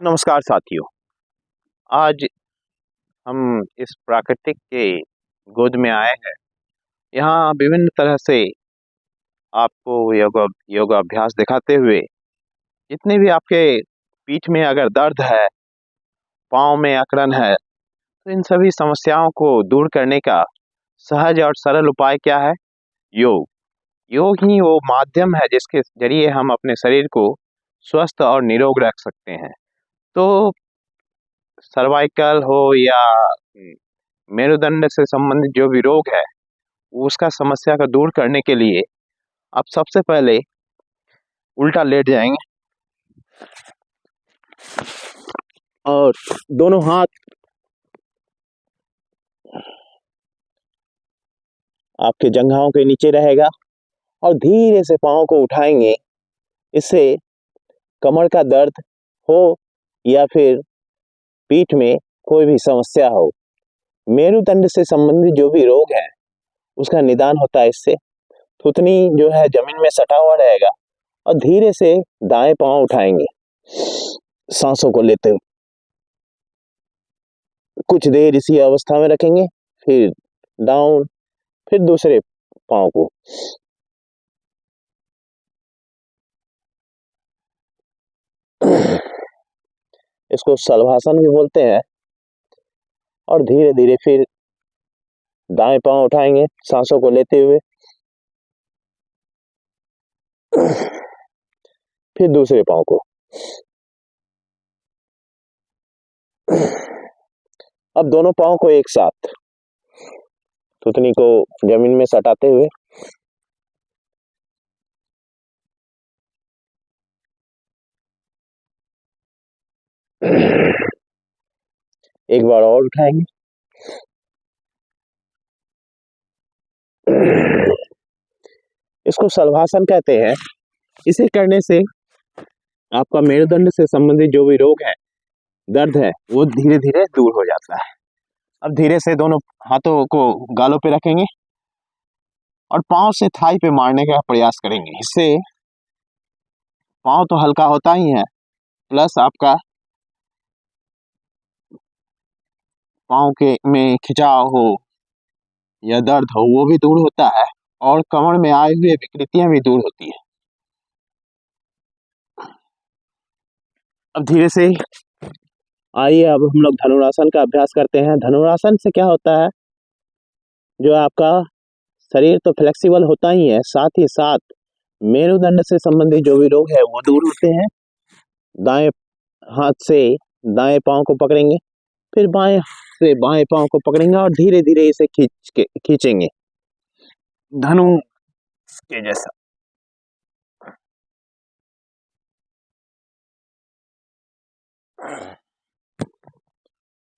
नमस्कार साथियों। आज हम इस प्राकृतिक के गोद में आए हैं। यहाँ विभिन्न तरह से आपको योगाभ्यास दिखाते हुए जितने भी आपके पीठ में अगर दर्द है, पाँव में अकड़न है, तो इन सभी समस्याओं को दूर करने का सहज और सरल उपाय क्या है? योग। योग ही वो माध्यम है जिसके जरिए हम अपने शरीर को स्वस्थ और निरोग रख सकते हैं। तो सर्वाइकल हो या मेरुदंड से संबंधित जो भी रोग है, उसका समस्या को दूर करने के लिए आप सबसे पहले उल्टा लेट जाएंगे और दोनों हाथ आपके जंघाओं के नीचे रहेगा और धीरे से पाँव को उठाएंगे। इससे कमर का दर्द हो या फिर पीठ में कोई भी समस्या हो, मेरुदंड से संबंधित जो भी रोग है उसका निदान होता है। इससे थुतनी जो है जमीन में सटा हुआ रहेगा और धीरे से दाएं पाँव उठाएंगे सांसों को लेते हुए। कुछ देर इसी अवस्था में रखेंगे, फिर डाउन, फिर दूसरे पाँव को। इसको शलभासन भी बोलते हैं। और धीरे धीरे फिर दाएं पाँव उठाएंगे सांसों को लेते हुए, फिर दूसरे पाँव को। अब दोनों पाँव को एक साथ थुतनी को जमीन में सटाते हुए एक बार और उठाएंगे। इसको शलभासन कहते हैं। इसे करने से आपका मेरुदंड से संबंधित जो भी रोग है, दर्द है, वो धीरे धीरे दूर हो जाता है। अब धीरे से दोनों हाथों को गालों पे रखेंगे और पाँव से थाई पे मारने का प्रयास करेंगे। इससे पाँव तो हल्का होता ही है, प्लस आपका पाँव के में खिंचाव हो या दर्द हो वो भी दूर होता है और कमर में आए हुए विकृतियां भी दूर होती है। अब धीरे से आइए, अब हम लोग धनुरासन का अभ्यास करते हैं। धनुरासन से क्या होता है, जो आपका शरीर तो फ्लेक्सिबल होता ही है, साथ ही साथ मेरुदंड से संबंधित जो भी रोग है वो दूर होते हैं। दाएं हाथ से दाएं पांव को पकड़ेंगे, फिर बाएं से बाएं पांव को पकड़ेंगे और धीरे धीरे इसे खींचेंगे धनु के जैसा।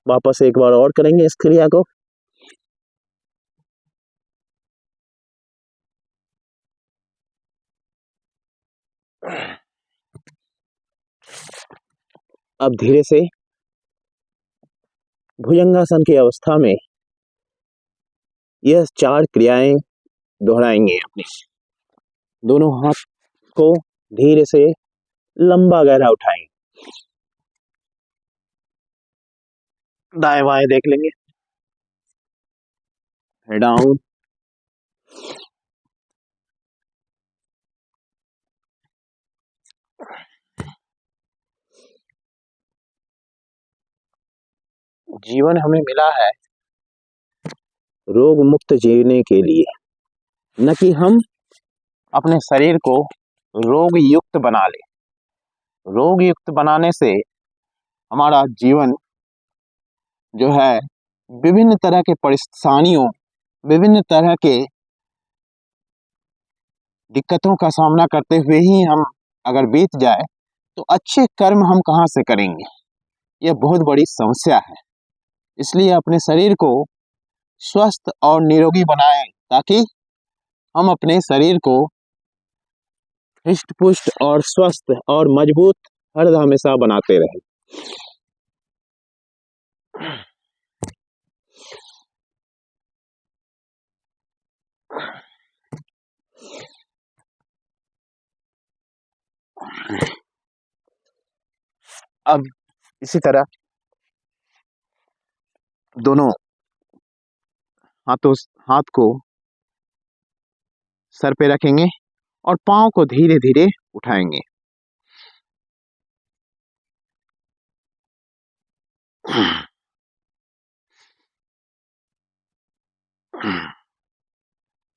वापस एक बार और करेंगे इस क्रिया को। अब धीरे से भुजंगासन की अवस्था में यह 4 क्रियाएं दोहराएंगे। अपने दोनों हाथ को धीरे से लंबा गहरा उठाएंगे, दाएं बाएं देख लेंगे, डाउन, जीवन हमें मिला है रोग मुक्त जीने के लिए, न कि हम अपने शरीर को रोग युक्त बना ले। रोग युक्त बनाने से हमारा जीवन जो है विभिन्न तरह के परेशानियों, विभिन्न तरह के दिक्कतों का सामना करते हुए ही हम अगर बीत जाए तो अच्छे कर्म हम कहाँ से करेंगे? यह बहुत बड़ी समस्या है। इसलिए अपने शरीर को स्वस्थ और निरोगी बनाएं ताकि हम अपने शरीर को हृष्ट पुष्ट और स्वस्थ और मजबूत हर हमेशा बनाते रहें। अब इसी तरह दोनों हाथों हाथ को सर पे रखेंगे और पाँव को धीरे धीरे उठाएंगे।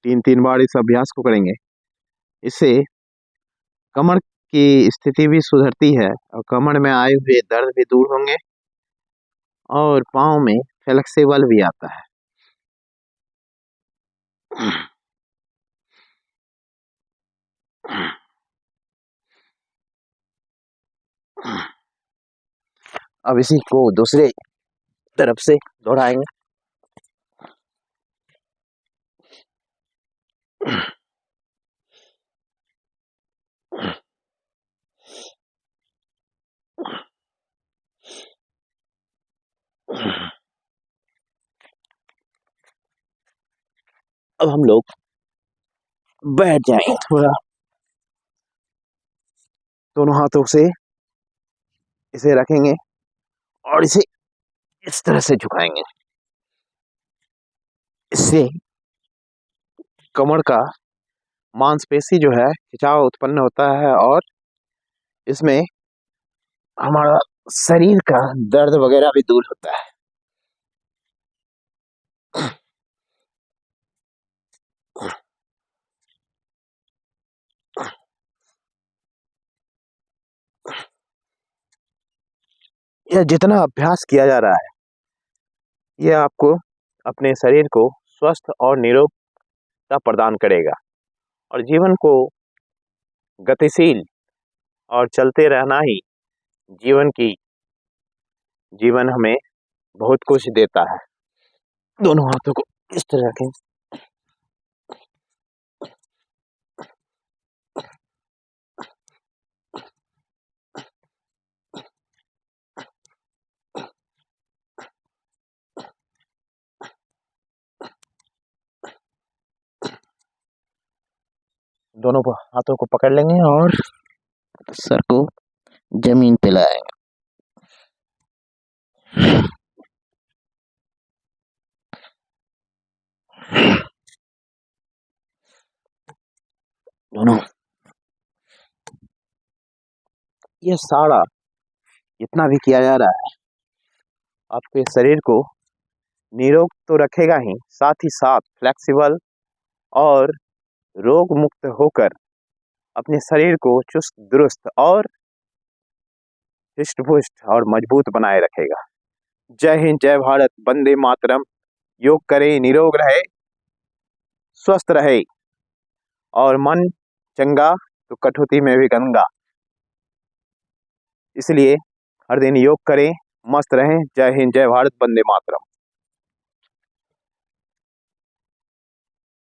तीन तीन बार इस अभ्यास को करेंगे। इससे कमर की स्थिति भी सुधरती है और कमर में आए हुए दर्द भी दूर होंगे और पाँव में फ्लेक्सिबल भी आता है। अब इसी को दूसरे तरफ से दोहराएंगे। अब हम लोग बैठ जाएंगे थोड़ा, दोनों हाथों से इसे रखेंगे और इसे इस तरह से झुकाएंगे। इससे कमर का मांसपेशी जो है खिंचाव उत्पन्न होता है और इसमें हमारा शरीर का दर्द वगैरह भी दूर होता है। यह जितना अभ्यास किया जा रहा है, यह आपको अपने शरीर को स्वस्थ और निरोगता प्रदान करेगा और जीवन को गतिशील और चलते रहना ही जीवन हमें बहुत कुछ देता है। दोनों हाथों को इस तरह रखें। दोनों हाथों को पकड़ लेंगे और सर को जमीन पे लाएंगे। दोनों ये सारा जितना भी किया जा रहा है आपके शरीर को निरोग तो रखेगा ही, साथ ही साथ फ्लेक्सिबल और रोग मुक्त होकर अपने शरीर को चुस्त दुरुस्त और हृष्ट-पुष्ट और मजबूत बनाए रखेगा। जय हिंद, जय भारत, वंदे मातरम। योग करें, निरोग रहे, स्वस्थ रहे और मन चंगा तो कटौती में भी गंगा। इसलिए हर दिन योग करें, मस्त रहें। जय हिंद, जय भारत, वंदे मातरम।